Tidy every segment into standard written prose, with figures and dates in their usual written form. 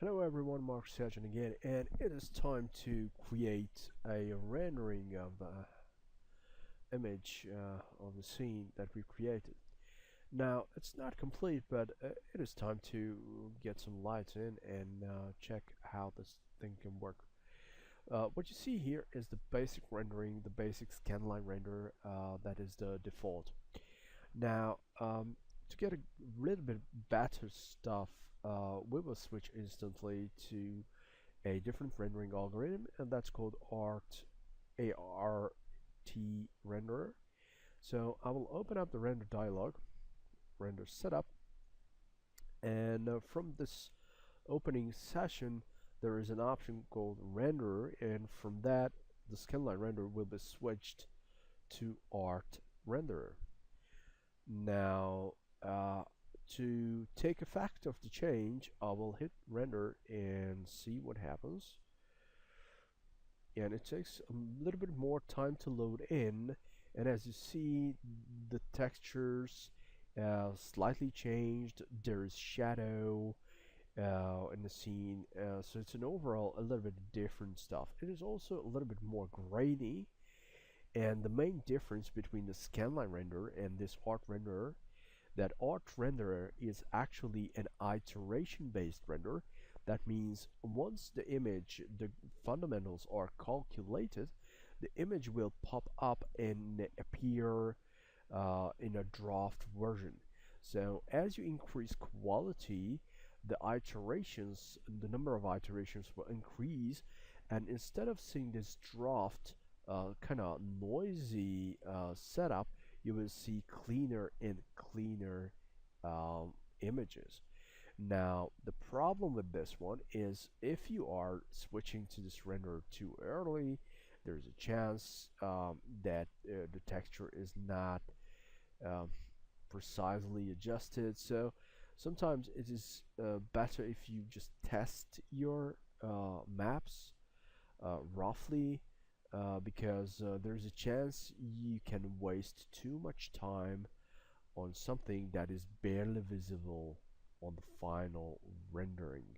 Hello everyone, Mark Sergeant again, and it is time to create a rendering of the image of the scene that we created. Now, it's not complete, but it is time to get some lights in and check how this thing can work. What you see here is the basic rendering, the basic scanline render that is the default. Now, to get a little bit better stuff, we will switch instantly to a different rendering algorithm, and that's called ART renderer. So I will open up the render dialog, render setup, and from this opening session there is an option called renderer, and from that the scanline renderer will be switched to ART renderer. Now, to take effect of the change, I will hit render and see what happens. And it takes a little bit more time to load in, and as you see, the textures slightly changed. There is shadow in the scene, so it's an overall a little bit different stuff. It is also a little bit more grainy. And the main difference between the scanline renderer and this ART renderer, that ART renderer is actually an iteration based render. That means once the image, the fundamentals are calculated, the image will pop up and appear in a draft version. So as you increase quality, the iterations, the number of iterations will increase, and instead of seeing this draft kind of noisy setup, you will see cleaner and cleaner images. Now, the problem with this one is if you are switching to this renderer too early, there's a chance that the texture is not precisely adjusted. So sometimes it is better if you just test your maps roughly, because there's a chance you can waste too much time on something that is barely visible on the final rendering.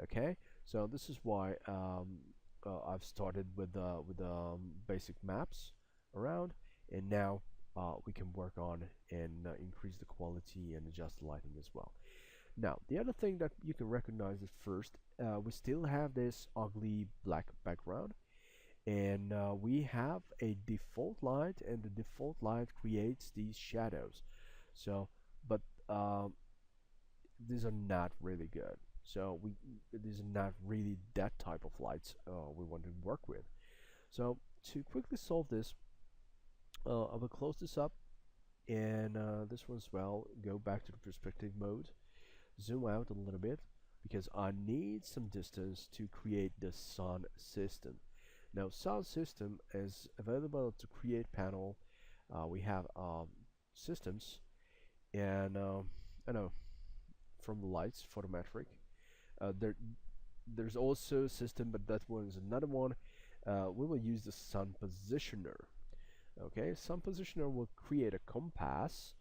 Okay, so this is why I've started with basic maps around, and now we can work on and increase the quality and adjust the lighting as well. Now, the other thing that you can recognize at first, we still have this ugly black background, and we have a default light, and the default light creates these shadows. So, but these are not really good. So these are not really that type of lights we want to work with. So to quickly solve this, I will close this up, and this one as well. Go back to the perspective mode, zoom out a little bit, because I need some distance to create the sun system. Now, sound system is available to create panel. We have systems, and I know from the lights, photometric. There's also a system, but that one is another one. We will use the sun positioner. Okay, sun positioner will create a compass.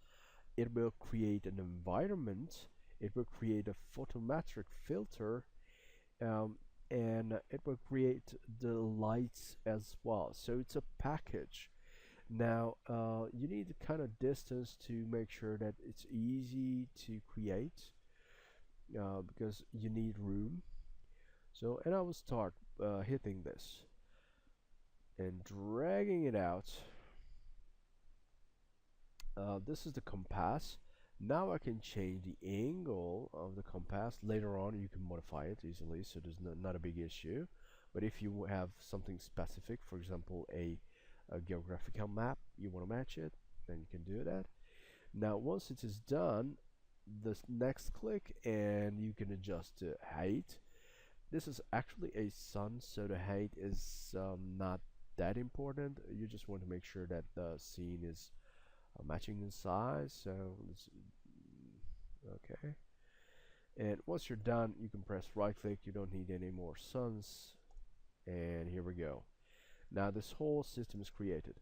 It will create an environment. It will create a photometric filter. And it will create the lights as well. So it's a package. Now you need a kind of distance to make sure that it's easy to create, because you need room. So, and I will start hitting this and dragging it out. This is the compass. Now I can change the angle of the compass. Later on you can modify it easily, so there's not a big issue. But if you have something specific, for example a geographical map, you want to match it, then you can do that. Now once it is done, this next click and you can adjust the height. This is actually a sun, so the height is not that important. You just want to make sure that the scene is matching in size. So okay, and once you're done, you can press right click. You don't need any more suns, and here we go. Now this whole system is created.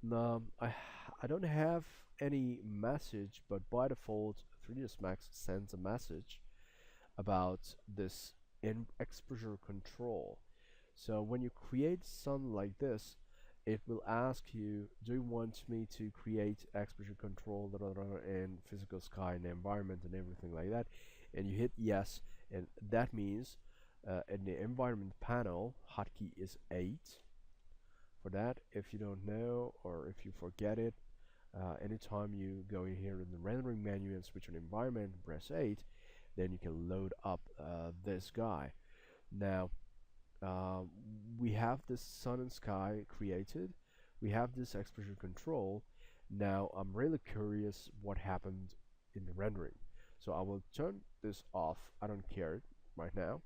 Now I don't have any message, but by default 3dsmax sends a message about this and exposure control. So when you create sun like this, it will ask you, do you want me to create exposure control and physical sky and environment and everything like that? And you hit yes, and that means in the environment panel, hotkey is 8 for that. If you don't know or if you forget it, anytime you go in here in the rendering menu and switch on environment, press 8, then you can load up this guy. Now, we have this sun and sky created. We have this exposure control. Now, I'm really curious what happened in the rendering. So I will turn this off. I don't care right now.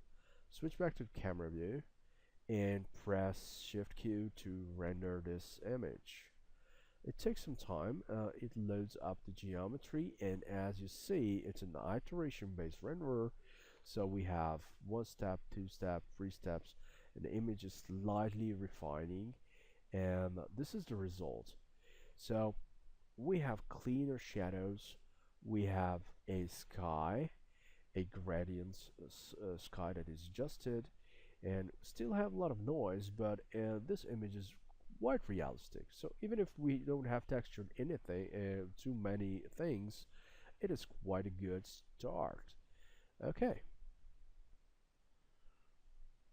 Switch back to camera view and press Shift Q to render this image. It takes some time. It loads up the geometry, and as you see, it's an iteration based renderer. So we have 1 step, 2 step, 3 steps, and the image is slightly refining, and this is the result. So we have cleaner shadows, we have a sky, a gradient sky that is adjusted, and still have a lot of noise, but this image is quite realistic. So even if we don't have textured anything, too many things, it is quite a good start. Okay,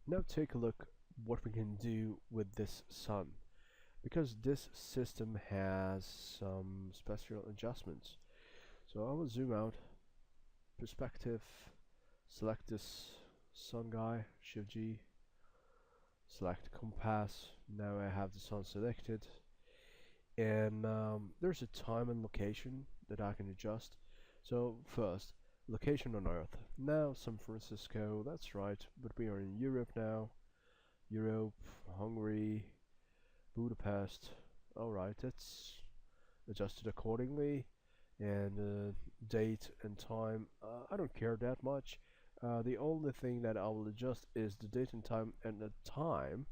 now take a look what we can do with this sun, because this system has some special adjustments. So I will zoom out, perspective, select this sun guy, Shift G, select compass. Now I have the sun selected, and there's a time and location that I can adjust. So first, location on Earth. Now San Francisco, that's right, but we are in Europe now. Europe, Hungary, Budapest. Alright, that's adjusted accordingly. And date and time, I don't care that much. The only thing that I will adjust is the date and time,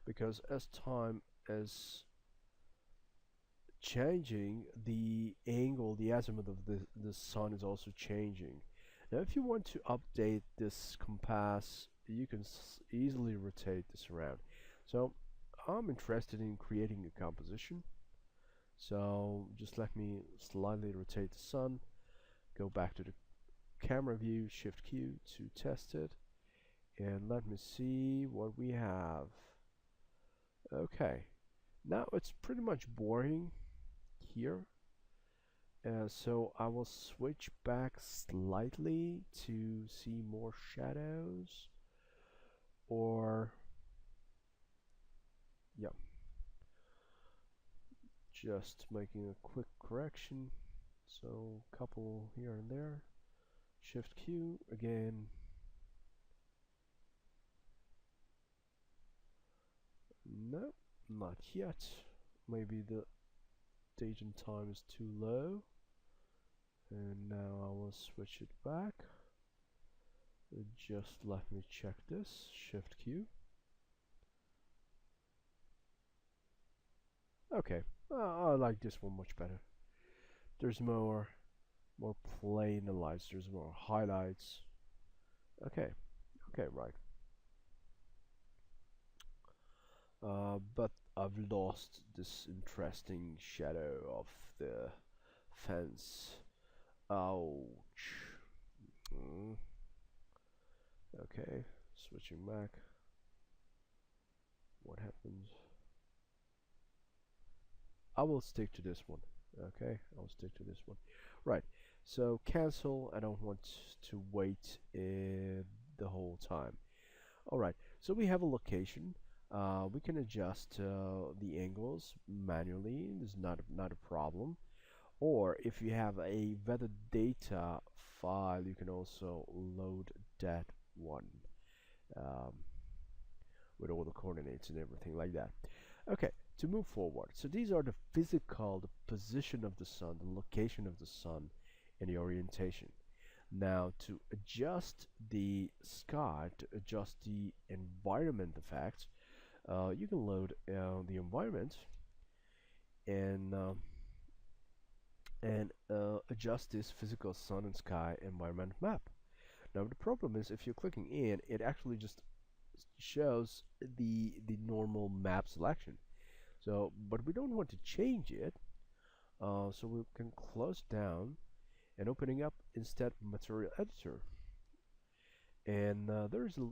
because as time is changing, the angle, the azimuth of the sun is also changing. Now if you want to update this compass, you can easily rotate this around. So I'm interested in creating a composition, so just let me slightly rotate the sun, go back to the camera view, Shift Q to test it, and let me see what we have. Okay, now it's pretty much boring here, so I will switch back slightly to see more shadows, or yeah, just making a quick correction, so couple here and there, Shift Q again. No, not yet. Maybe the date and time is too low, and now I will switch it back. Just let me check this, Shift Q. Okay, I like this one much better. There's more play in the lights, there's more highlights. Okay, right. But I've lost this interesting shadow of the fence. Ouch. Okay, switching back. What happens? I will stick to this one. Okay, I'll stick to this one. Right, so cancel. I don't want to wait the whole time. Alright, so we have a location. We can adjust the angles manually. This is not a problem. Or if you have a weather data file, you can also load that one with all the coordinates and everything like that. Okay, to move forward, so these are the physical, the position of the sun, the location of the sun, and the orientation. Now to adjust the sky, to adjust the environment effects, you can load the environment and adjust this physical sun and sky environment map. Now the problem is if you're clicking in, it actually just shows the normal map selection. So, but we don't want to change it. So we can close down and opening up instead Material Editor. And there's a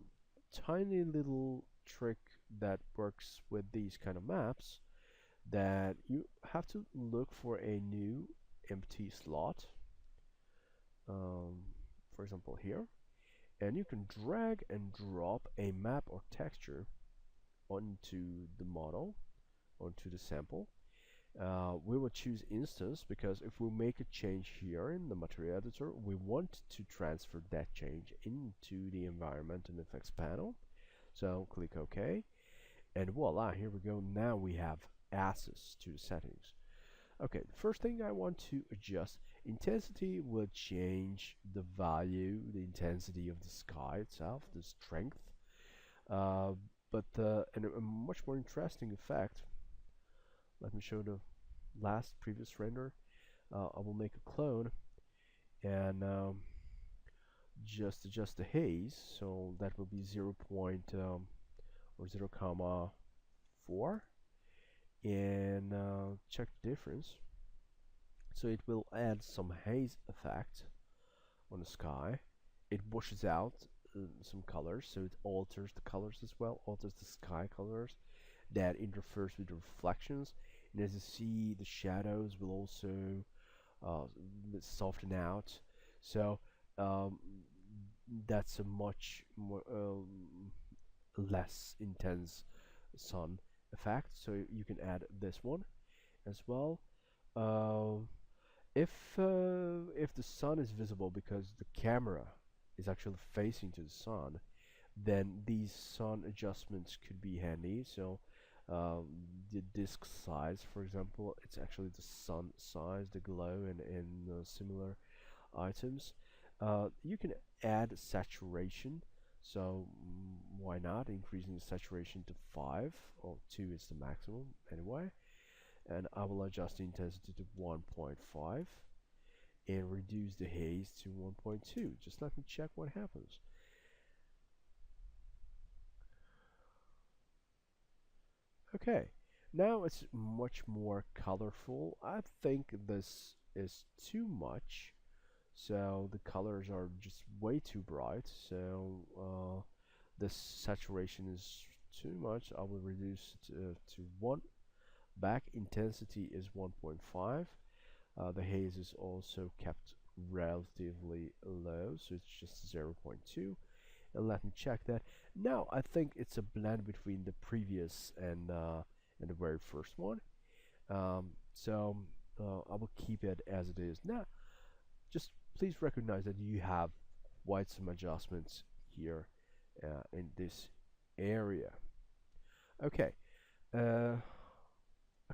tiny little trick that works with these kind of maps, that you have to look for a new empty slot, for example here, and you can drag and drop a map or texture onto the model, onto the sample. We will choose instance because if we make a change here in the material editor, we want to transfer that change into the environment and effects panel. So click OK, and voila, here we go. Now we have access to the settings. Okay, the first thing I want to adjust, intensity will change the value, the intensity of the sky itself, the strength. But and a much more interesting effect, let me show the previous render. I will make a clone and just adjust the haze, so that will be 0 or 0 comma 4, and check the difference. So it will add some haze effect on the sky. It washes out some colors, so it alters the colors as well, alters the sky colors. That interferes with the reflections, and as you see, the shadows will also soften out. So that's a much more less intense sun effect. So you can add this one as well. If the sun is visible because the camera is actually facing to the sun, then these sun adjustments could be handy. So the disk size, for example, it's actually the sun size, the glow, and similar items. You can add saturation. So why not increasing the saturation to 5, or 2 is the maximum anyway. And I will adjust the intensity to 1.5 and reduce the haze to 1.2. Just let me check what happens. Okay, now it's much more colorful. I think this is too much, so the colors are just way too bright. So this saturation is too much. I will reduce it to 1. Back intensity is 1.5. The haze is also kept relatively low, so it's just 0.2. And let me check that. Now I think it's a blend between the previous and the very first one. So I will keep it as it is. Now, just please recognize that you have quite some adjustments here in this area. Okay, a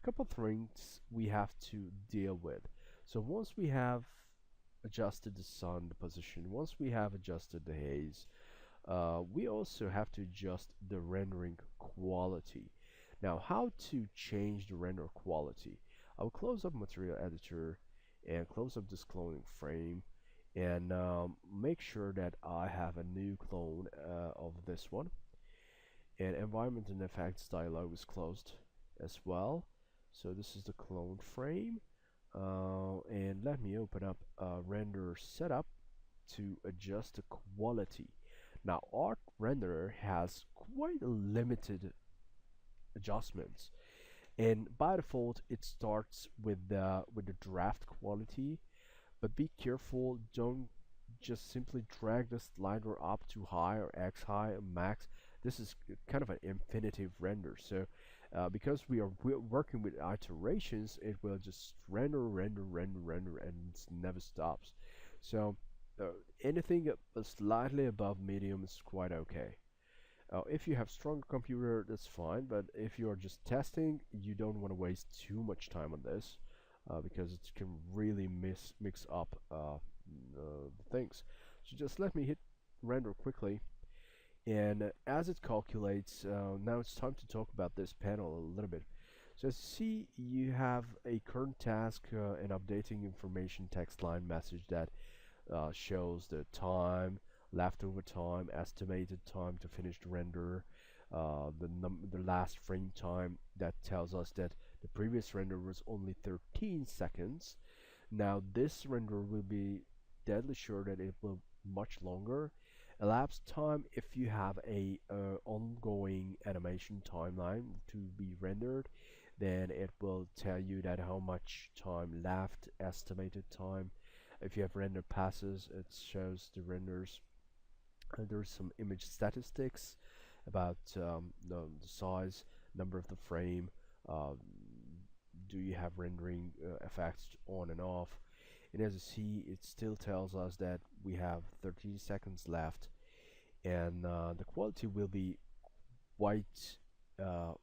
couple things we have to deal with. So once we have adjusted the sun, the position, once we have adjusted the haze, we also have to adjust the rendering quality. Now, how to change the render quality? I will close up Material Editor and close up this cloning frame, and make sure that I have a new clone of this one. And Environment and Effects dialog is closed as well. So this is the clone frame, and let me open up Render Setup to adjust the quality. Now, Art Renderer has quite limited adjustments, and by default it starts with the draft quality, but be careful, don't just simply drag the slider up to high or X high or max. This is kind of an infinitive render, so because we're working with iterations, it will just render, and it never stops. So anything slightly above medium is quite okay. If you have stronger computer, that's fine, but if you're just testing, you don't want to waste too much time on this, because it can really mix up the things. So just let me hit render quickly, and as it calculates, now it's time to talk about this panel a little bit. So as you see, you have a current task and updating information text line message that shows the time, leftover time, estimated time to finish the render, the last frame time that tells us that the previous render was only 13 seconds. Now this render will be deadly sure that it will much longer. Elapsed time, if you have a ongoing animation timeline to be rendered, then it will tell you that how much time left, estimated time. If you have render passes, it shows the renders. There's some image statistics about the size, number of the frame, um, do you have rendering effects on and off. And as you see, it still tells us that we have 13 seconds left, and the quality will be quite uh,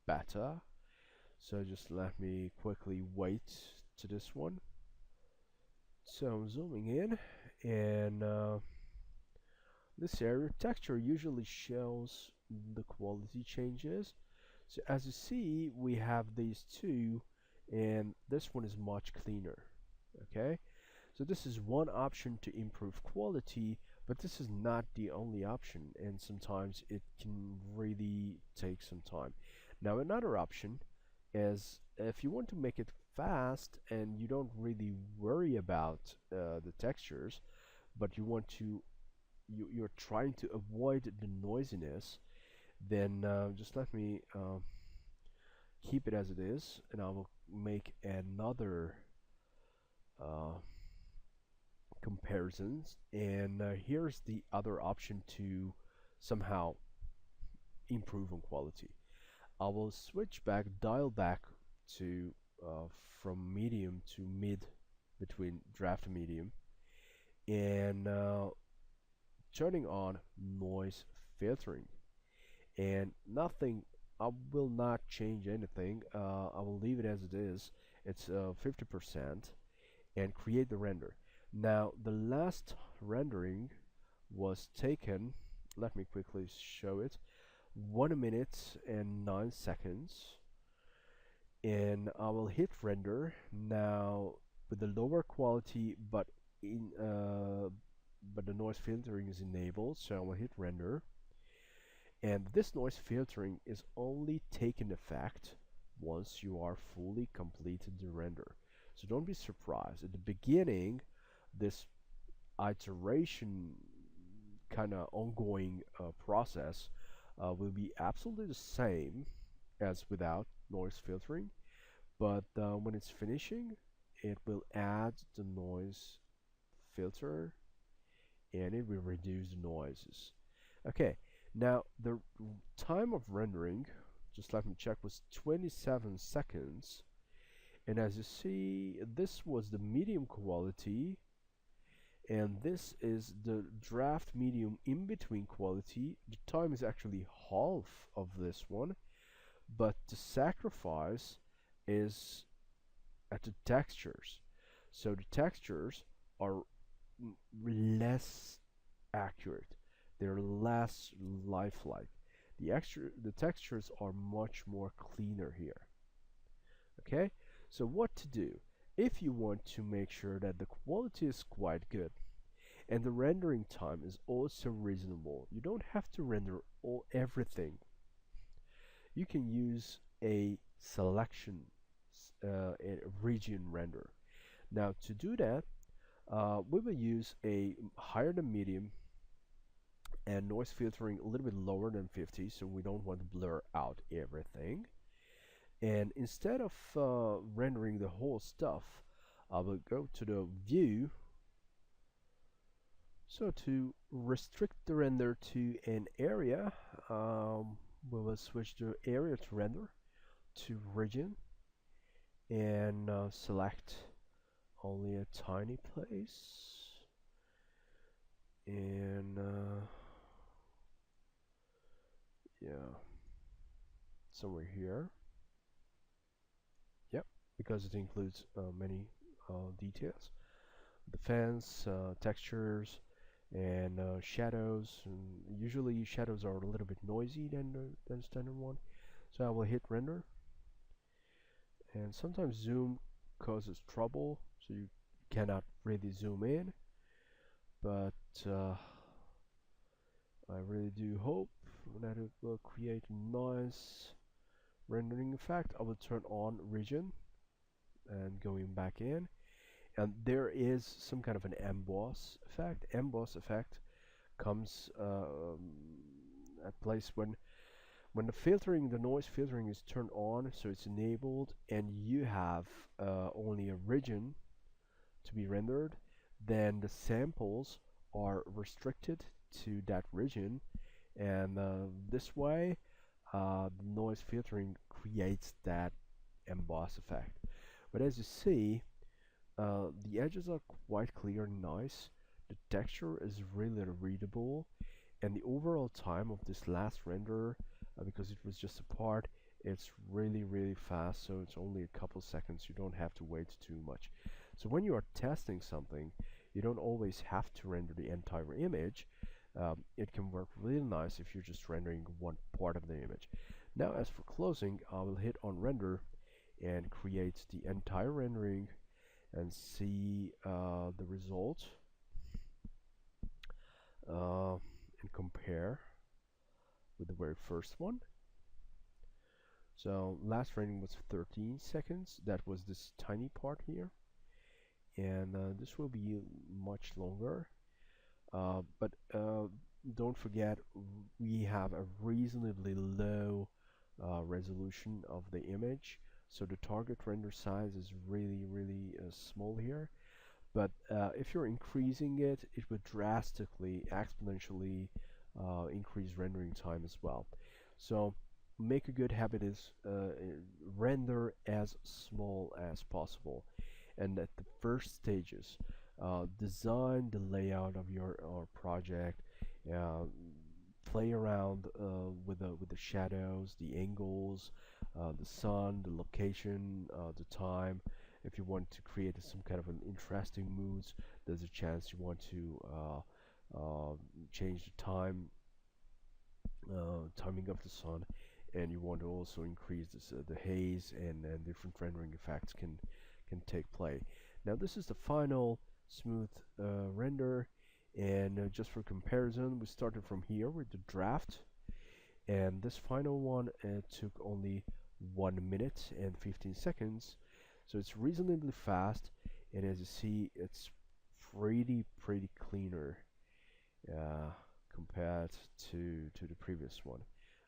better. So just let me quickly wait to this one. So I'm zooming in, and this area texture usually shows the quality changes. So as you see, we have these two, and this one is much cleaner. Okay, so this is one option to improve quality, but this is not the only option, and sometimes it can really take some time. Now another option is if you want to make it fast and you don't really worry about the textures, but you want to you're trying to avoid the noisiness, then just let me keep it as it is, and I will make another uh, comparisons. And here's the other option to somehow improve on quality. I will switch back, dial back to from medium to mid, between draft and medium, and turning on noise filtering. And nothing, I will not change anything. I will leave it as it is. It's 50%, and create the render. Now the last rendering was taken, let me quickly show it, 1 minute and 9 seconds, and I will hit render now with the lower quality, but the noise filtering is enabled, so I will hit render. And this noise filtering is only taking effect once you are fully completed the render. So don't be surprised. At the beginning, this iteration kind of ongoing process will be absolutely the same as without noise filtering, but when it's finishing, it will add the noise filter, and it will reduce the noises. Okay, now the time of rendering, just let me check, was 27 seconds. And as you see, this was the medium quality, and this is the draft medium in between quality. The time is actually half of this one, but the sacrifice is at the textures. So the textures are less accurate, they're less lifelike. The textures are much more cleaner here. Okay, so what to do if you want to make sure that the quality is quite good and the rendering time is also reasonable? You don't have to render everything. You can use a selection a region render. Now to do that, we will use a higher than medium and noise filtering a little bit lower than 50, so we don't want to blur out everything. And instead of rendering the whole stuff, I will go to the view. So to restrict the render to an area, we will switch the area to render to region, and select only a tiny place, and yeah, somewhere here. Yep, because it includes many details. The fence, textures, and shadows. And usually shadows are a little bit noisy than the standard one. So I will hit render. And sometimes zoom causes trouble, so you cannot really zoom in. But really do hope that it will create a nice rendering effect. I will turn on region and going back in, and there is some kind of an emboss effect. Emboss effect comes at place when the noise filtering is turned on, so it's enabled, and you have only a region to be rendered, then the samples are restricted to that region, and this way the noise filtering creates that emboss effect. But as you see, the edges are quite clear and nice. The texture is really readable, and the overall time of this last render, because it was just a part, it's really fast. So it's only a couple seconds. You don't have to wait too much. So when you are testing something, you don't always have to render the entire image. It can work really nice if you're just rendering one part of the image. Now, as for closing, I will hit on render and create the entire rendering and see the result and compare with the very first one. So last rendering was 13 seconds. That was this tiny part here, and this will be much longer. But don't forget, we have a reasonably low resolution of the image, so the target render size is really small here. But if you're increasing it, it would drastically, exponentially increase rendering time as well. So make a good habit is render as small as possible, and at the first stages, design the layout of your project, play around with the shadows, the angles, the sun, the location, the time. If you want to create some kind of an interesting moods, there's a chance you want to change the timing of the sun, and you want to also increase this, the haze, and different rendering effects can take play. Now this is the final smooth render, and just for comparison, we started from here with the draft, and this final one took only 1 minute and 15 seconds. So it's reasonably fast, and as you see, it's pretty cleaner compared to the previous one.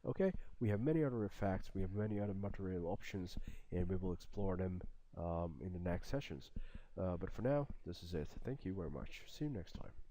Okay, we have many other effects, we have many other material options, and we will explore them in the next sessions. But for now, this is it. Thank you very much. See you next time.